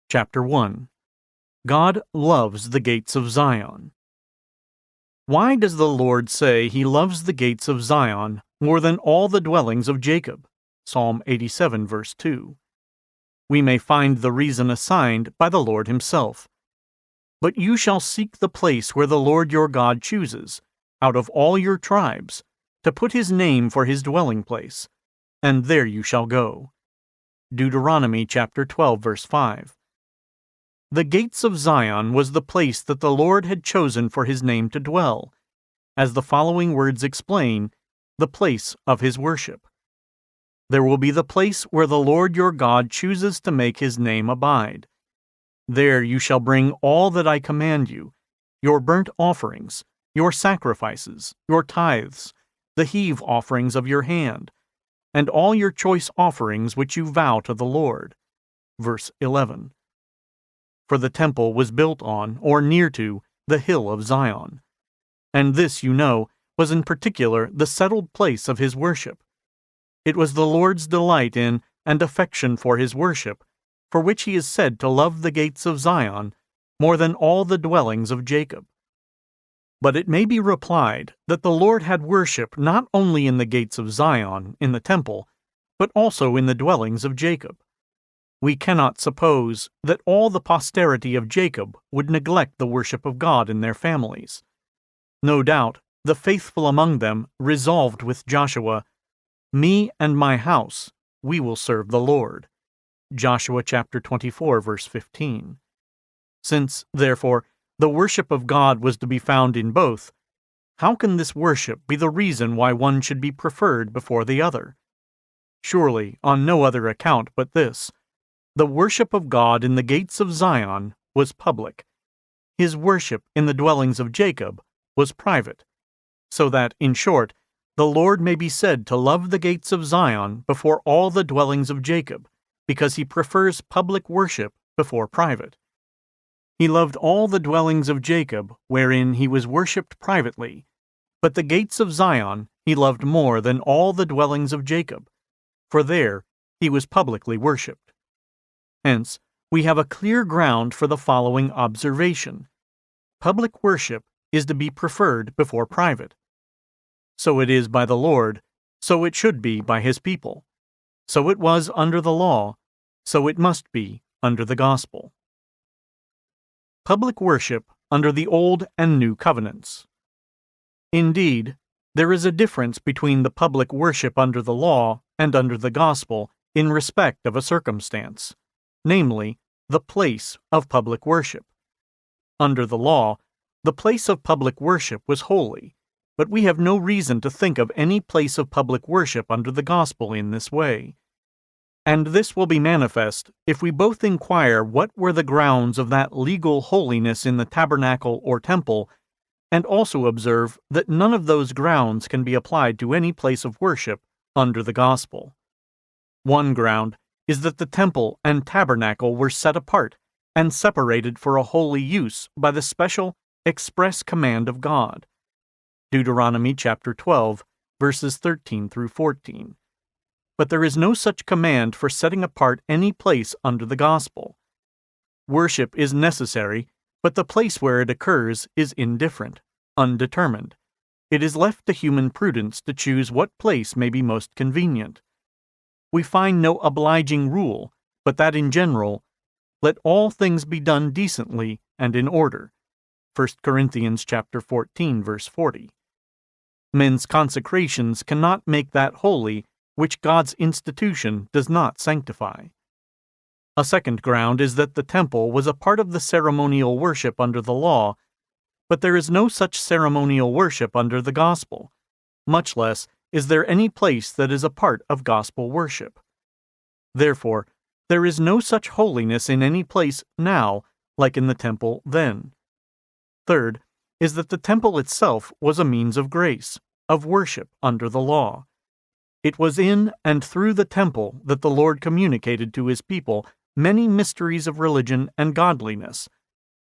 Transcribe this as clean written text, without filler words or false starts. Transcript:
Chapter 1. God loves the gates of Zion. Why does the Lord say he loves the gates of Zion more than all the dwellings of Jacob? Psalm 87, verse 2. We may find the reason assigned by the Lord himself. But you shall seek the place where the Lord your God chooses, out of all your tribes, to put his name for his dwelling place, and there you shall go. Deuteronomy chapter 12, verse 5. The gates of Zion was the place that the Lord had chosen for his name to dwell, as the following words explain, the place of his worship. There will be the place where the Lord your God chooses to make his name abide. There you shall bring all that I command you, your burnt offerings, your sacrifices, your tithes, the heave offerings of your hand, and all your choice offerings which you vow to the Lord. Verse 11. For the temple was built on, or near to, the hill of Zion. And this, you know, was in particular the settled place of his worship. It was the Lord's delight in and affection for his worship, for which he is said to love the gates of Zion more than all the dwellings of Jacob. But it may be replied that the Lord had worship not only in the gates of Zion, in the temple, but also in the dwellings of Jacob. We cannot suppose that all the posterity of Jacob would neglect the worship of God in their families. No doubt, the faithful among them resolved with Joshua, "Me and my house, we will serve the Lord." Joshua chapter 24, verse 15. Since, therefore, the worship of God was to be found in both, how can this worship be the reason why one should be preferred before the other? Surely, on no other account but this. The worship of God in the gates of Zion was public. His worship in the dwellings of Jacob was private, so that, in short, the Lord may be said to love the gates of Zion before all the dwellings of Jacob, because he prefers public worship before private. He loved all the dwellings of Jacob wherein he was worshipped privately, but the gates of Zion he loved more than all the dwellings of Jacob, for there he was publicly worshipped. Hence, we have a clear ground for the following observation. Public worship is to be preferred before private. So it is by the Lord, so it should be by his people. So it was under the law, so it must be under the gospel. Public worship under the Old and New Covenants. Indeed, there is a difference between the public worship under the law and under the gospel in respect of a circumstance, namely, the place of public worship. Under the law, the place of public worship was holy, but we have no reason to think of any place of public worship under the gospel in this way. And this will be manifest if we both inquire what were the grounds of that legal holiness in the tabernacle or temple, and also observe that none of those grounds can be applied to any place of worship under the gospel. One ground is that the temple and tabernacle were set apart and separated for a holy use by the special, express command of God. Deuteronomy chapter 12, verses 13 through 14. But there is no such command for setting apart any place under the gospel. Worship is necessary, but the place where it occurs is indifferent, undetermined. It is left to human prudence to choose what place may be most convenient. We find no obliging rule, but that in general, let all things be done decently and in order. 1 Corinthians chapter 14, verse 40. Men's consecrations cannot make that holy which God's institution does not sanctify. A second ground is that the temple was a part of the ceremonial worship under the law, but there is no such ceremonial worship under the gospel, much less is there any place that is a part of gospel worship. Therefore, there is no such holiness in any place now like in the temple then. Third is that the temple itself was a means of grace, of worship under the law. It was in and through the temple that the Lord communicated to his people many mysteries of religion and godliness,